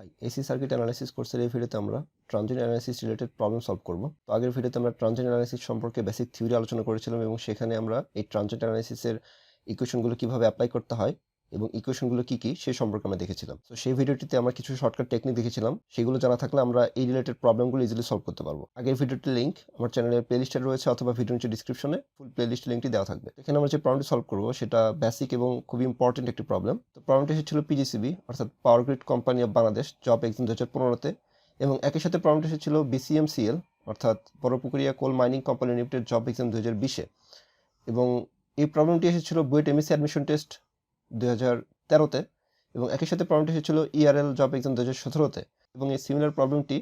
High, AC circuit analysis কোর্সের এই ভিডিওতে আমরা transient analysis related problem solve করব। তো আগের ভিডিওতে আমরা ট্রানজিয়েন্ট অ্যানালাইসিস সম্পর্কে বেসিক থিওরি আলোচনা করেছিলাম এবং সেখানে আমরা এই ট্রানজিয়েন্ট অ্যানালাইসিসের ইকুয়েশনগুলো কিভাবে অ্যাপ্লাই করতে হয় এবং ইকুয়েশনগুলো কি কি সেই সম্পর্কে আমরা দেখেছিলাম। তো সেই ভিডিওটিতে আমরা কিছু শর্টকাট টেকনিক দেখেছিলাম, সেগুলো জানা থাকলে আমরা এই রিলেটেড প্রবলেমগুলো ইজিলি সলভ করতে পারবো। আগের ভিডিওটির লিঙ্ক আমার চ্যানেলের প্লেলিস্টে রয়েছে অথবা ভিডিও নিচে ডিসক্রিপশনে ফুল প্লেলিস্ট লিঙ্কটি দেওয়া থাকবে। এখানে আমরা যে প্রবলেমটি সলভ করবো সেটা বেসিক এবং খুবই ইম্পর্টেন্ট একটি প্রবলেম। তো প্রবলেমটি এসেছিল পিজিসিবি অর্থাৎ power grid company of Bangladesh job exam 2015-তে, এবং একই সাথে প্রবলেমটি এসেছিল বিসিএমসিএল অর্থাৎ Barapukuria coal mining company limited job exam 2020-এ, এবং এই প্রবলেমটি এসেছিল বুয়েট এমএসসি অ্যাডমিশন টেস্ট 2013-তে, এবং একই সাথে প্রবলেমটি এসেছিল ইআরএল জব এক্সাম 2017-তে, এবং এই সিমিলার প্রবলেমটি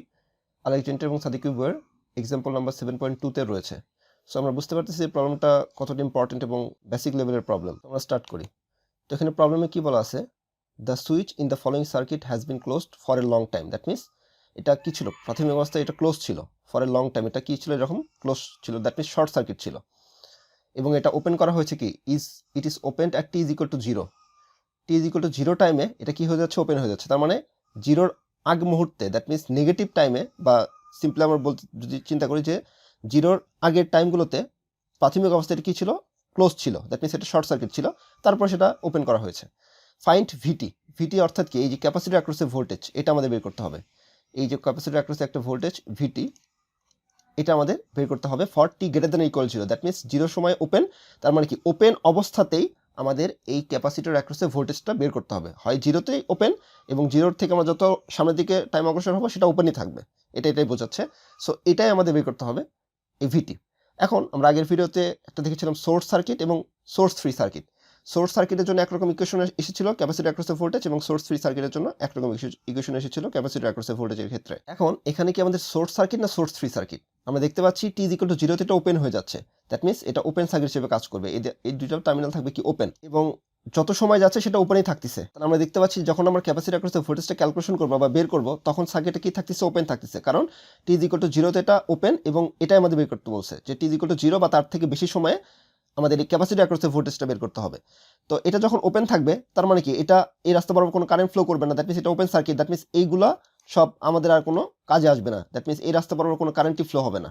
আলেকজান্ডার এবং সাদিক বইয়ের এক্সাম্পল নাম্বার 7.2-তে রয়েছে। সো আমরা বুঝতে পারতেছি এই প্রবলেমটা কতটা ইম্পর্টেন্ট এবং বেসিক লেভেলের প্রবলেম। আমরা স্টার্ট করি। তো এখানে প্রবলেমে কি বলা আছে, the switch in the following circuit has been closed for a long time. That means এটা কি ছিল, প্রাথমিক অবস্থায় এটা ক্লোজ ছিল ফর এ লং টাইম, এটা কি ছিল, এরকম ক্লোজ ছিল, দ্যাট মিনস শর্ট সার্কিট ছিল, এবং এটা ওপেন করা হয়েছে কি it is open at T is equal two 0। T is equal two 0 টাইমে এটা কি হয়ে যাচ্ছে, ওপেন হয়ে যাচ্ছে। তার মানে 0-র আগ মুহূর্তে, দ্যাট মিনস নেগেটিভ টাইমে, বা সিম্পলি আমরা বলতে যদি চিন্তা করি যে 0-র আগের টাইমগুলোতে প্রাথমিক অবস্থায় এটা কী ছিল, ক্লোজ ছিল, দ্যাট মিনস এটা শর্ট সার্কিট ছিল, তারপর সেটা ওপেন করা হয়েছে। ফাইন্ড ভিটি। ভিটি অর্থাৎ কি, এই যে ক্যাপাসিটর অ্যাক্রসে ভোল্টেজ, এটা আমাদের বের করতে হবে। এই যে ক্যাপাসিটর অ্যাক্রসে একটা ভোল্টেজ ভিটি, এটা আমাদের বের করতে হবে for T greater than equal 0। That means 0 সময় ওপেন, তার মানে কি ওপেন অবস্থাতেই আমাদের এই ক্যাপাসিটর অ্যাক্রসে ভোল্টেজটা বের করতে হবে। হয় 0তেই ওপেন, এবং 0 থেকে আমরা যত সামনের দিকে টাইম অগ্রসর হবো সেটা ওপেনই থাকবে, এটাই বোঝাচ্ছে। সো এটাই আমাদের বের করতে হবে, এই ভিটি। এখন আমরা আগের ভিডিওতে একটা দেখেছিলাম সোর্স সার্কিট এবং সোর্স ফ্রি সার্কিট। সোর্স সার্কিটের জন্য একরকম ইকুয়েশন এসেছিল ক্যাপাসিটর অ্যাক্রসে ভোল্টেজ, এবং সোর্স ফ্রি সার্কিটের জন্য একরকম ইকুয়েশন এসেছিল ক্যাপাসিটর অ্যাক্রসে ভোল্টেজের ক্ষেত্রে। এখন এখানে কি আমাদের সোর্স সার্কিট না সোর্স ফ্রি সার্কিট? আমরা দেখতে পাচ্ছি টি ইজ ইকুয়াল টু 0তে এটা ওপেন হয়ে যাচ্ছে, দ্যাট মিনস এটা ওপেন সার্কিট হিসেবে কাজ করবে। এই দুইটা টার্মিনাল থাকবে কি ওপেন, এবং যত সময় যাচ্ছে সেটা ওপেনই থাকতেছে। তাহলে আমরা দেখতে পাচ্ছি যখন আমরা ক্যাপাসিটর অ্যাক্রসে ভোল্টেজটা ক্যালকুলেশন করবো বা বের করবো, তখন সার্কিটটা কি থাকতেছে, ওপেন থাকতেছে, কারণ টি ইজ ইকুয়াল টু 0তে এটা ওপেন, এবং এটাই আমাদের বের করতে বলছে যে টি ইজ ইকুয়াল টু 0 বা তার থেকে বেশি সময়ে আমাদের এই ক্যাপাসিটর অ্যাক্রসে ভোল্টেজটা বের করতে হবে। তো এটা যখন ওপেন থাকবে, তার মানে কি এটা এই রাস্তা বরাবর কোনো কারেন্ট ফ্লো করবে না, দ্যাট মিনস এটা ওপেন সার্কিট, দ্যাট মিনস এইগুলা সব আমাদের আর কোনো কাজে আসবে না, দ্যাট মিনস এই রাস্তা বরাবর কোনো কারেন্টই ফ্লো হবে না।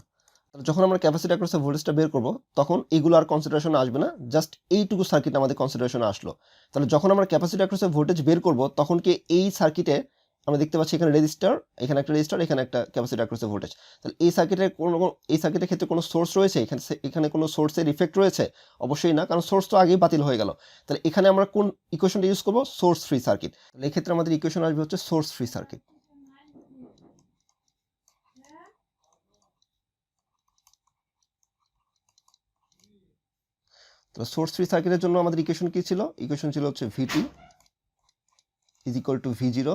তাহলে যখন আমরা ক্যাপাসিটর অ্যাক্রসে ভোল্টেজটা বের করবো, তখন এইগুলো আর কনসিডারেশনে আসবে না, জাস্ট এইটুকু সার্কিট আমাদের কনসিডারেশনে আসলো। তাহলে যখন আমরা ক্যাপাসিটর অ্যাক্রসে ভোল্টেজ বের করবো, তখন কি এই সার্কিটে আমরা দেখতে পাচ্ছি এখানে রেজিস্টার, এখানে একটা রেজিস্টার, এখানে একটা ক্যাপাসিটর অ্যাক্রসে ভোল্টেজ। তাহলে এই সার্কিটের ক্ষেত্রে কোনো সোর্স রয়েছে, এখানে কোনো সোর্সের ইফেক্ট রয়েছে? অবশ্যই না, কারণ সোর্স তো আগেই বাতিল হয়ে গেল। তাহলে এখানে আমরা কোন ইকুয়েশনটা ইউজ করবো, সোর্স ফ্রি সার্কিট। তাহলে এই ক্ষেত্রে আমাদের ইকুয়েশন আসবে হচ্ছে সোর্স ফ্রি সার্কিট। তো সোর্স ফ্রি সার্কিটের জন্য আমাদের ইকুয়েশন কি ছিল, ইকুয়েশন ছিল হচ্ছে V T is equal to V0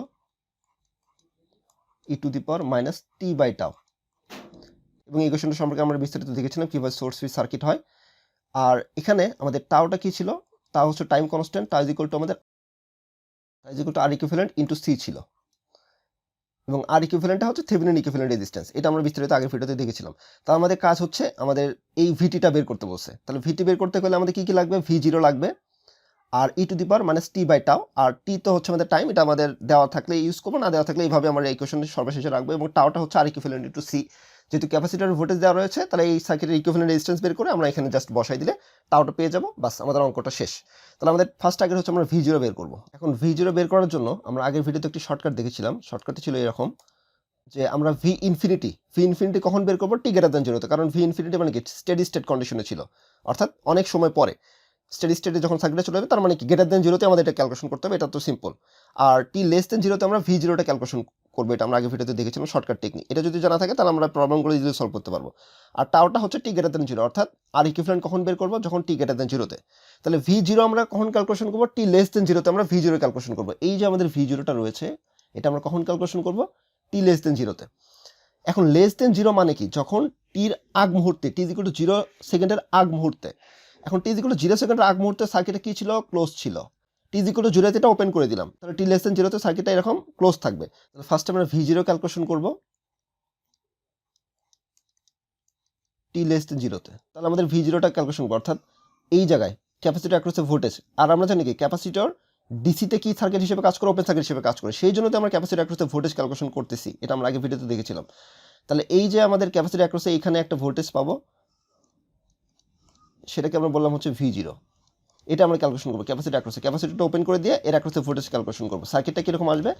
e to the power minus t by tau, এবং ইকুয়েশনটা সম্পর্কে আমরা বিস্তারিত দেখেছিলাম কীভাবে সোর্স ফ্রি সার্কিট হয়। আর এখানে আমাদের টাউটা কি ছিল, তা হচ্ছে time constant, tau is equal two আমাদের আর ইকুইভ্যালেন্ট ইন্টু সি ছিল, এবং আর ইকুইভ্যালেন্টটা হচ্ছে থেভেনিন ইকুইভ্যালেন্ট রেজিস্ট্যান্স, এটা আমরা বিস্তারিত আগের ভিডিওতে দেখেছিলাম। তা আমাদের কাজ হচ্ছে আমাদের এই ভিটিটা বের করতে বলছে। তাহলে ভিটি বের করতে গেলে আমাদের কি লাগবে, V0 লাগবে, আর e to the power minus t by tau, আর টি তো হচ্ছে আমাদের টাইম, এটা আমাদের দেওয়া থাকলে ইউজ করবো, না দেওয়া থাকলে এইভাবে আমরা এই ইকুয়েশনটি সর্বশেষে রাখবো, এবং টাউটা হচ্ছে আর ইকুইভ্যালেন্ট ইন্টু সি। যেহেতু ক্যাপাসিটর ভোল্টেজ দেওয়া রয়েছে, তাহলে এই সার্কিটের ইকুইভ্যালেন্ট রেজিস্ট্যান্স বের করে আমরা এখানে জাস্ট বসাই দিলে টাউটা পেয়ে যাবো, বাস আমাদের অঙ্কটা শেষ। তাহলে আমাদের ফার্স্ট টার্গেট হচ্ছে আমরা V0 বের করবো। এখন V0 বের করার জন্য আমরা আগের ভিডিওতে একটি শর্টকাট দেখেছিলাম, শর্টকাটটি ছিল এরকম যে আমরা ভি ইনফিনিটি কখন বের করবো, টি গ্রেটার দ্যান 0তে, কারণ ভি ইনফিনিটি মানে কি স্টেডি স্টেট কন্ডিশনে ছিল, অর্থাৎ অনেক সময় পরে স্টেডি স্টেটে যখন সার্কিটে চলে যাবে, তার মানে কি গ্রেটার দ্যান 0তে আমাদের এটা ক্যালকুলেশন করতে হবে, এটা তো সিম্পল। আর টি লেস দ্যান 0তে আমরা V0টা ক্যালকুলেশন করবো, এটা আমরা আগে ভিডিওতে দেখেছিলাম শর্টকাট টেকনিক। এটা যদি জানা থাকে তাহলে আমরা প্রবলেমগুলো ইজিলি সলভ করতে পারবো। আর টাউটা হচ্ছে টি গ্রেটার দ্যান 0, অর্থাৎ আর ইকুইভ্যালেন্ট কখন বের করবো, যখন টি গ্রেটার দ্যান 0তে। তাহলে V0 আমরা কখন ক্যালকুলেশন করবো, টি লেস দ্যান 0তে আমরা V0 ক্যালকুলেশন করবো। এই যে আমাদের V0টা রয়েছে, এটা আমরা কখন ক্যালকুলেশন করবো, টি লেস দ্যান 0তে। এখন লেস দেন 0 মানে কি, যখন টির আগ মুহূর্তে, টি ইজ ইকুয়াল টু 0 সেকেন্ডের আগ মুহূর্তে। এখন টি ইজ ইকুয়াল টু 0 সেকেন্ডের আগ মুহূর্তে সার্কিটে কি ছিল, ক্লোজ ছিল। টি ইজ ইকুয়াল টু 0তে এটা ওপেন করে দিলাম, তাহলে টি লেস দেন 0তে সার্কিটটা এরকম ক্লোজ থাকবে। তাহলে ফার্স্টে আমরা V0 ক্যালকুলেশন করব টি লেস দেন 0তে। তাহলে আমাদের V0টা ক্যালকুলেশন করব, অর্থাৎ এই জায়গায় ক্যাপাসিটর অ্যাক্রসে ভোল্টেজ, আর আমরা জানি কি ক্যাপাসিটর ডিসিতে কি সার্কিট হিসেবে কাজ করে, ওপেন সার্কিট হিসেবে কাজ করে, সেই জন্য তো আমরা ক্যাপাসিটর অ্যাক্রসে ভোল্টেজ ক্যালকুলেশন করতেছি। এটা আমরা আগে ভিডিওতে দেখেছিলাম। তাহলে এই যে আমাদের ক্যাপাসিটর অ্যাক্রসে এখানে একটা ভোল্টেজ পাবো, সেটাকে আমরা বললাম হচ্ছে V0। এটা আমরা ক্যালকুলেশন করবো ক্যাপাসিটর অ্যাক্রসে। ক্যাপাসিটরটা ওপেন করে দিয়ে এর অ্যাক্রসে ভোল্টেজ ক্যালকুলেশন করবো। সার্কিটটা কীরকম আসবে?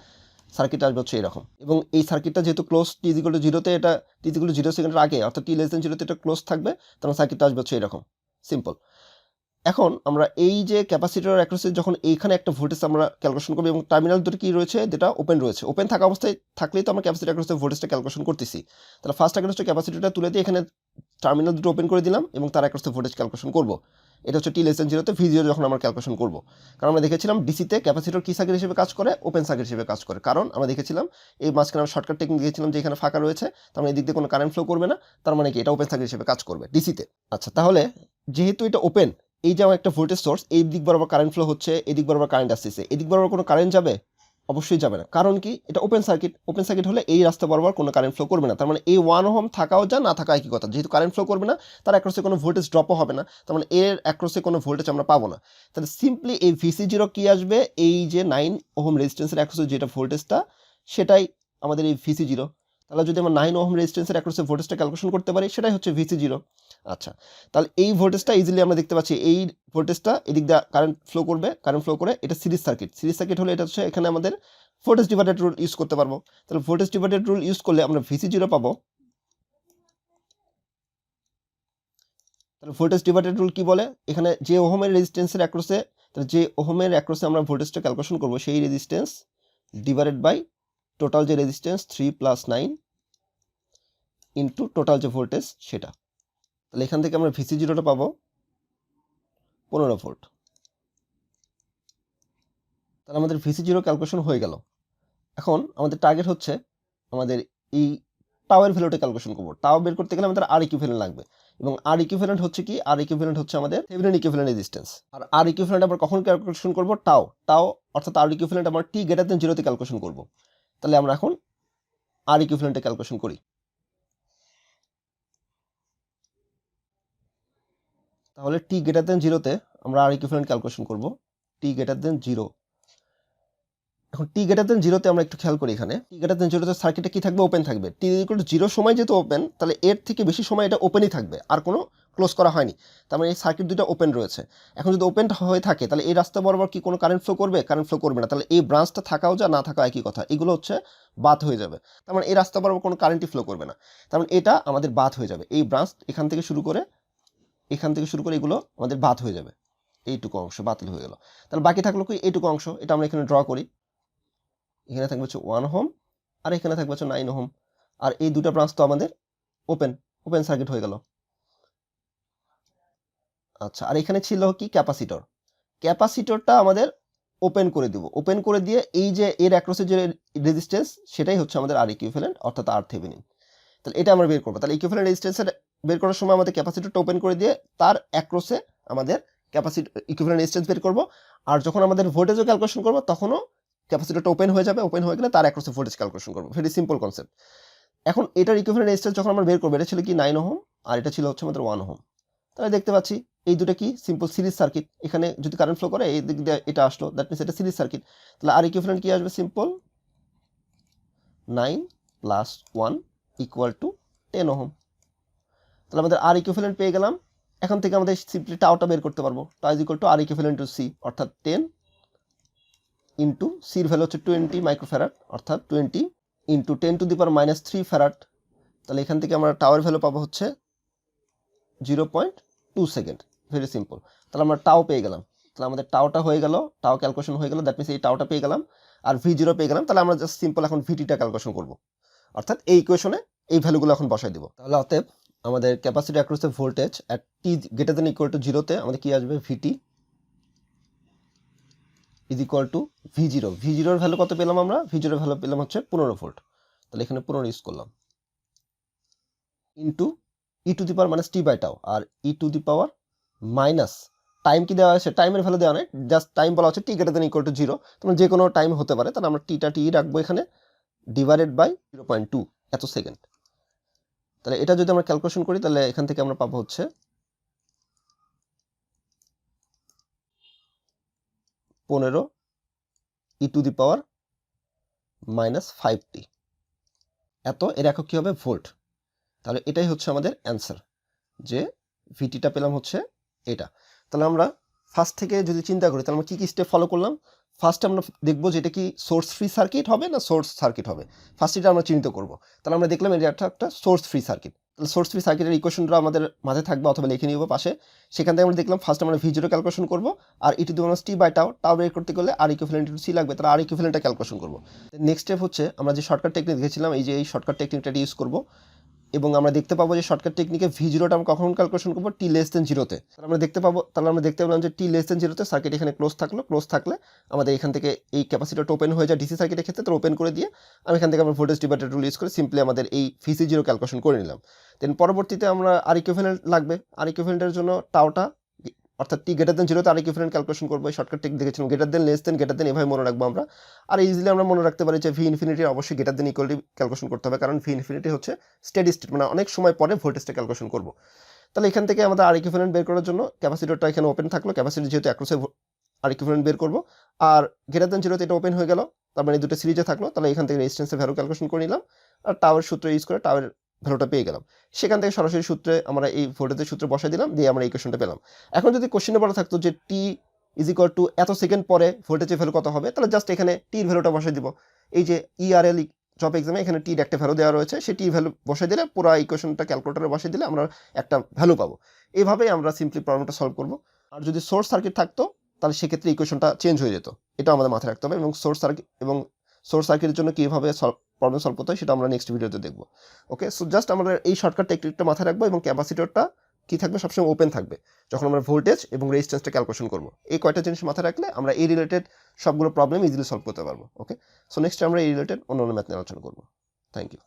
সার্কিট আসবে হচ্ছে এরকম। এবং এই সার্কিটটা যেহেতু ক্লোজ t0-তে, এটা t0 সেকেন্ডের আগে অর্থাৎ t<0 এটা ক্লোজ থাকবে, তখন সার্কিটটা আসবে হচ্ছে এরকম, সিম্পল। এখন আমরা এই যে ক্যাপাসিটর অ্যাক্রসে যখন এইখানে একটা ভোল্টেজ আমরা ক্যালকুলেশন করবো এবং টার্মিনাল দুটো কী রয়েছে, যেটা ওপেন রয়েছে, ওপেন থাকা অবস্থায় থাকলেই তো আমরা ক্যাপাসিটর অ্যাক্রসে ভোল্টেজটা ক্যালকুলেশন করতেছি। তাহলে ফার্স্ট অ্যাক্রসে ক্যাপাসিটরটা তুলে দিয়ে এখানে টার্মিনাল দুটো ওপেন করে দিলাম এবং তার অ্যাক্রসে ভোল্টেজ ক্যালকুলেশন করবো। এটা হচ্ছে t<0-তে V0 যখন আমরা ক্যালকুলেশন করবো। কারণ আমরা দেখেছিলাম ডিসিতে ক্যাপাসিটর কি সার্কিট হিসেবে কাজ করে, ওপেন সার্কিট হিসেবে কাজ করে। কারণ আমরা দেখেছিলাম এই মাঝখানে আমরা শর্টকাট টেকনিক দেখেছিলাম যে এখানে ফাঁকা রয়েছে, তার মানে এদিক দিয়ে কোনো কারেন্ট ফ্লো করবে না, তার মানে কি এটা ওপেন সার্কিট হিসেবে কাজ করবে ডিসিতে। আচ্ছা, তাহলে যেহেতু এটা ওপেন, এই যে আমার একটা ভোল্টেজ সোর্স, এই দিক বরাবর কারেন্ট ফ্লো হচ্ছে, এদিক বরাবর কারেন্ট আসতেছে, এদিক বরাবর কোনো কারেন্ট যাবে? অবশ্যই যাবে না। কারণ কি? এটা ওপেন সার্কিট। ওপেন সার্কিট হলে এই রাস্তা বরাবর কোনো কারেন্ট ফ্লো করবে না। তার মানে এই 1 ওহম থাকাও যা না থাকা একই কথা। যেহেতু কারেন্ট ফ্লো করবে না, তার অ্যাক্রসে কোনো ভোল্টেজ ড্রপও হবে না, তার মানে এর অ্যাক্রসে কোনো ভোল্টেজ আমরা পাবো না। তাহলে সিম্পলি এই VC0 কি আসবে? এই যে 9 ওহম রেজিস্ট্যান্সের অ্যাক্রসে যেটা ভোল্টেজটা, সেটাই আমাদের এই VC0। তাহলে যদি আমরা 9 ওহম রেজিস্ট্যান্সের অ্যাক্রসে ভোল্টেজটা ক্যালকুলেশন করতে পারি, সেটাই হচ্ছে VC0। আচ্ছা, তাহলে এই ভোল্টেজটা ইজিলি আমরা দেখতে পাচ্ছি, এই ভোল্টেজটা এদিক দিয়ে কারেন্ট ফ্লো করবে, কারেন্ট ফ্লো করে এটা সিরিজ সার্কিট। সিরিজ সার্কিট হলে এটা হচ্ছে এখানে আমাদের ভোল্টেজ ডিভাইডেড রুল ইউজ করতে পারবো। তাহলে ভোল্টেজ ডিভাইডেড রুল ইউজ করলে আমরা VC0 পাবো। তাহলে ভোল্টেজ ডিভাইডেড রুল কি বলে? এখানে যে ওহমের রেজিস্ট্যান্সের অ্যাক্রসে, তাহলে যে ওহমের অ্যাক্রসে আমরা ভোল্টেজটা ক্যালকুলেশন করবো, সেই রেজিস্ট্যান্স ডিভাইডেড বাই টোটাল যে রেজিস্ট্যান্স 3 + 9 ইন্টু টোটাল যে ভোল্টেজ সেটা। তাহলে এখান থেকে আমরা VC0টা পাবো 15 ভোল্ট। তাহলে আমাদের VC0 ক্যালকুলেশন হয়ে গেল। এখন আমাদের টার্গেট হচ্ছে আমাদের এই টাওয়ের ভ্যালুটা ক্যালকুলেশন করবো। টাও বের করতে গেলে আমাদের আর ইকুইভ্যালেন্ট লাগবে, এবং আর ইকুইভ্যালেন্ট হচ্ছে কি? আর ইকুইভ্যালেন্ট হচ্ছে আমাদের থেভেনিন ইকুইভ্যালেন্ট রেজিস্ট্যান্স। আর আর ইকুইভ্যালেন্ট আমরা কখন ক্যালকুলেশন করবো? টাও টাও অর্থাৎ আর ইকুইভ্যালেন্ট আমরা t>0-তে ক্যালকুলেশন করবো। তাহলে আমরা এখন আর ইকুইভ্যালেন্টে ক্যালকুলেশন করি। তাহলে t>0-তে আমরা আর ইকুইভ্যালেন্ট ক্যালকুলেশন করবো, t>0। এখন t>0-তে আমরা একটু খেয়াল করি, এখানে t>0-তে সার্কিটটা কি থাকবে? ওপেন থাকবে। t0 সময় যেহেতু ওপেন, তাহলে এর থেকে বেশি সময় এটা ওপেনই থাকবে, আর কোনো ক্লোজ করা হয়নি। তার মানে এই সার্কিট দুটো ওপেন রয়েছে। এখন যদি ওপেন হয়ে থাকে, তাহলে এই রাস্তা বরাবর কি কোনো কারেন্ট ফ্লো করবে? কারেন্ট ফ্লো করবে না। তাহলে এই ব্রাঞ্চটা থাকাও যা না থাকা একই কথা, এগুলো হচ্ছে বাদ হয়ে যাবে। তার মানে এই রাস্তা বরাবর কোনো কারেন্টই ফ্লো করবে না, তার মানে এটা আমাদের বাদ হয়ে যাবে। এই ব্রাঞ্চ এখান থেকে শুরু করে এগুলো আমাদের বাদ হয়ে যাবে। এইটুকু অংশ বাতিল হয়ে গেল। তাহলে বাকি থাকলো কি? এইটুকু অংশ। এটা আমরা এখানে ড্র করি। এখানে থাকবে হচ্ছে 1 ওহম, আর এখানে থাকবে হচ্ছে 9 ওহম। আর এই দুটো ব্রাঞ্চ তো আমাদের ওপেন সার্কিট হয়ে গেল। আচ্ছা, আর এখানে ছিল কি? ক্যাপাসিটর। ক্যাপাসিটরটা আমাদের ওপেন করে দিব। ওপেন করে দিয়ে এই যে এর অ্যাক্রসে যে রেজিস্ট্যান্স, সেটাই হচ্ছে আমাদের আর ইকুইভ্যালেন্ট অর্থাৎ আর থেভেনিন। তাহলে এটা আমরা বের করবো। তাহলে ইকুইভ্যালেন্ট রেজিস্ট্যান্সের বের করার সময় আমাদের ক্যাপাসিটরটা ওপেন করে দিয়ে তার অ্যাক্রসে আমাদের ইকুইভ্যালেন্ট রেজিস্ট্যান্স বের করবো। আর যখন আমাদের ভোল্টেজও ক্যালকুলেশন করবো, তখনও ক্যাপাসিটরটা ওপেন হয়ে যাবে। ওপেন হয়ে গেলে তার অ্যাক্রসে ভোল্টেজ ক্যালকুলেশন করবো। Very simple concept. এখন এটার ইকুইভ্যালেন্ট রেজিস্ট্যান্স যখন আমরা বের করবো, এটা ছিল কি? 9 ওহম, আর এটা ছিল হচ্ছে আমাদের 1 ওহম। তাহলে দেখতে পাচ্ছি এই দুটো কি? Simple series circuit. এখানে যদি কারেন্ট ফ্লো করে, এই দিক দিয়ে এটা আসলো, দ্যাট মিনস এটা সিরিজ সার্কিট। তাহলে আর ইকুইভ্যালেন্ট কি আসবে? Simple 9 + 1 = 10 ohm. তাহলে আমাদের আর ইকুইভ্যালেন্ট পেয়ে গেলাম। এখন থেকে আমাদের সিম্পলি টাওটা বের করতে পারবো। টাও = আর ইকুইভ্যালেন্ট টু সি, অর্থাৎ 10 ইন্টু সির ভ্যালু হচ্ছে 20 মাইক্রোফ্যারাড, অর্থাৎ 20 ইন্টু 10⁻³ ফ্যারাড। তাহলে এখান থেকে আমরা টাওয়ার ভ্যালু পাবো হচ্ছে 0.2 সেকেন্ড। Very simple. তাহলে আমরা টাও পেয়ে গেলাম। তাহলে আমাদের টাওটা হয়ে গেল, টাও ক্যালকুলেশন হয়ে গেল, দ্যাট মিনস এই টাওটা পেয়ে গেলাম, আর V0 পেয়ে গেলাম। তাহলে আমরা জাস্ট সিম্পল এখন ভিটিটা ক্যালকুলেশন করবো, অর্থাৎ এই ইকুয়েশনে এই ভ্যালুগুলো এখন বসাই দিব। তাহলে অতএব আমাদের capacity across the voltage at t>0 আমাদের কি আসবে? VT = V0। V0 এর ভ্যালু কত পেলাম আমরা? V0 এর ভ্যালু পেলাম হচ্ছে 15 ভোল্ট। তাহলে এখানে 15 ইউজ করলাম, ইন্টু e⁻t/τ, আর e⁻, টাইম কি দেওয়া আছে? টাইমের ভ্যালু দেওয়া নেই, জাস্ট টাইম বলা হচ্ছে t>0। তখন যে কোনো টাইম হতে পারে, তাহলে আমরা টি রাখবো এখানে, ডিভাইডেড বাই 0.2 এত সেকেন্ড। তাহলে এটা যদি আমরা ক্যালকুলেশন করি, তাহলে এখান থেকে আমরা পাবো হচ্ছে 15 e⁻⁻5t, এত এর একক কী হবে? ভোল্ট। তাহলে এটাই হচ্ছে আমাদের অ্যান্সার, যে ভিটিটা পেলাম হচ্ছে এটা। তাহলে আমরা ফার্স্ট থেকে যদি চিন্তা করি, তাহলে আমরা কী কী স্টেপ ফলো করলাম? ফার্স্টে আমরা দেখবো যে এটা কি সোর্স ফ্রি সার্কিট হবে না সোর্স সার্কিট হবে, ফার্স্ট এটা আমরা চিহ্নিত করবো। তাহলে আমরা দেখলাম এটা একটা সোর্স ফ্রি সার্কিট। তাহলে সোর্স ফ্রি সার্কিটের ইকুয়েশনটা আমাদের মাথায় থাকবে অথবা লিখে নিব পাশে। সেখান থেকে আমরা দেখলাম ফার্স্ট আমরা ভি জিরো ক্যালকুলেশন করবো, আর e⁻t/τ বের করতে গেলে আর ইকুইভ্যালেন্ট * c লাগবে, তাহলে আর ইকুইভ্যালেন্টটা ক্যালকুলেশন করবো। নেক্সট স্টেপ হচ্ছে আমরা যে শর্টকাট টেকনিক দেখেছিলাম, এই যে এই শর্টকাট টেকনিকটা ইউজ করবো, এবং আমরা দেখতে পাবো যে শর্টকাট টেকনিকে ভি জিরোটা আমরা কখন ক্যালকুলেশন করবো? t<0। তাহলে আমরা দেখতে পেলাম যে t<0 সার্কিট এখানে ক্লোজ থাকলে আমাদের এখান থেকে এই ক্যাপাসিটরটা ওপেন হয়ে যায় ডিসি সার্কিটের ক্ষেত্রে। তাহলে ওপেন করে দিয়ে আমি এখান থেকে আমরা ভোল্টেজ ডিভাইডার রুল ইউজ করে সিম্পলি আমাদের এই VC0 ক্যালকুলেশন করে নিলাম। দেন পরবর্তীতে আমরা আর ইকুইভ্যালেন্ট লাগবে, আর ইকুইভ্যালেন্টের জন্য টাওটা অর্থাৎ t>0 তে আর ইকুইভ্যালেন্ট ক্যালকুলেশন করবো। এই শর্টকাট টেকনিক দেখেছিলাম, গ্রেটার দেন এভাবে মনে রাখবো আমরা। আর ইজিলি আমরা মনে রাখতে পারি যে ভি ইনফিনিটি অবশ্যই গ্রেটার দেন ইকুয়ালিটি ক্যালকুলেশন করতে হবে, কারণ ভি ইনফিনিটি হচ্ছে স্টেডি স্টেট, মানে অনেক সময় পরে ভোল্টেজটা ক্যালকুলেশন করবো। তাহলে এখান থেকে আমাদের আর ইকুইভ্যালেন্ট বের করার জন্য ক্যাপাসিটরটা এখানে ওপেন থাকলো, ক্যাপাসিটর যেহেতু অ্যাক্রসে আর ইকুইভ্যালেন্ট বের করবো, আর গ্রেটার দেন 0 তে এটা ওপেন হয়ে গেল, তার মানে দুটো সিরিজে থাকলো। তাহলে এখান থেকে রেজিস্ট্যান্সের ভ্যালু ক্যালকুলেশন করে নিলাম, আর টাওয়ার সূত্র ইউজ করে টাওয়ার ভ্যালুটা পেয়ে গেলাম। সেখান থেকে সরাসরি সূত্রে আমরা এই ভোল্টেজের সূত্রে বসাই দিলাম, দিয়ে আমরা এই ইকুয়েশনটা পেলাম। এখন যদি কোশ্চেনে বলা থাকতো যে t = এত সেকেন্ড পরে ভোল্টেজের ভ্যালু কত হবে, তাহলে জাস্ট এখানে টির ভ্যালুটা বসাই দিব। এই যে ERL জব এক্সামে এখানে টির একটা ভ্যালু দেওয়া রয়েছে, সেই টির ভ্যালু বসাই দিলে পুরো ইকুয়েশনটা ক্যালকুলেটরে বসাই দিলে আমরা একটা ভ্যালু পাবো। এইভাবেই আমরা সিম্পলি প্রবলেমটা সলভ করব। আর যদি সোর্স সার্কিট থাকতো তাহলে সেক্ষেত্রে ইকুয়েশনটা চেঞ্জ হয়ে যেত, এটা আমাদের মাথায় রাখতে হবে। এবং সোর্স সার্কিটের জন্য কীভাবে প্রবলেম সলভ করতে হয় সেটা আমরা নেক্সট ভিডিওতে দেখবো। ওকে, সো জাস্ট আমরা এই শর্টকাট টেকনিকটা মাথায় রাখবো, এবং ক্যাপাসিটরটা কী থাকবে? সবসময় ওপেন থাকবে যখন আমরা ভোল্টেজ এবং রেজিস্ট্যান্সটা ক্যালকুলেশন করবো। এই কয়টা জিনিস মাথায় রাখলে আমরা এই রিলেটেড সবগুলো প্রবলেম ইজিলি সলভ করতে পারবো। ওকে, সো নেক্সট আমরা এই রিলেটেড অন্যান্য ম্যাথ নিয়ে আলোচনা করবো। Thank you.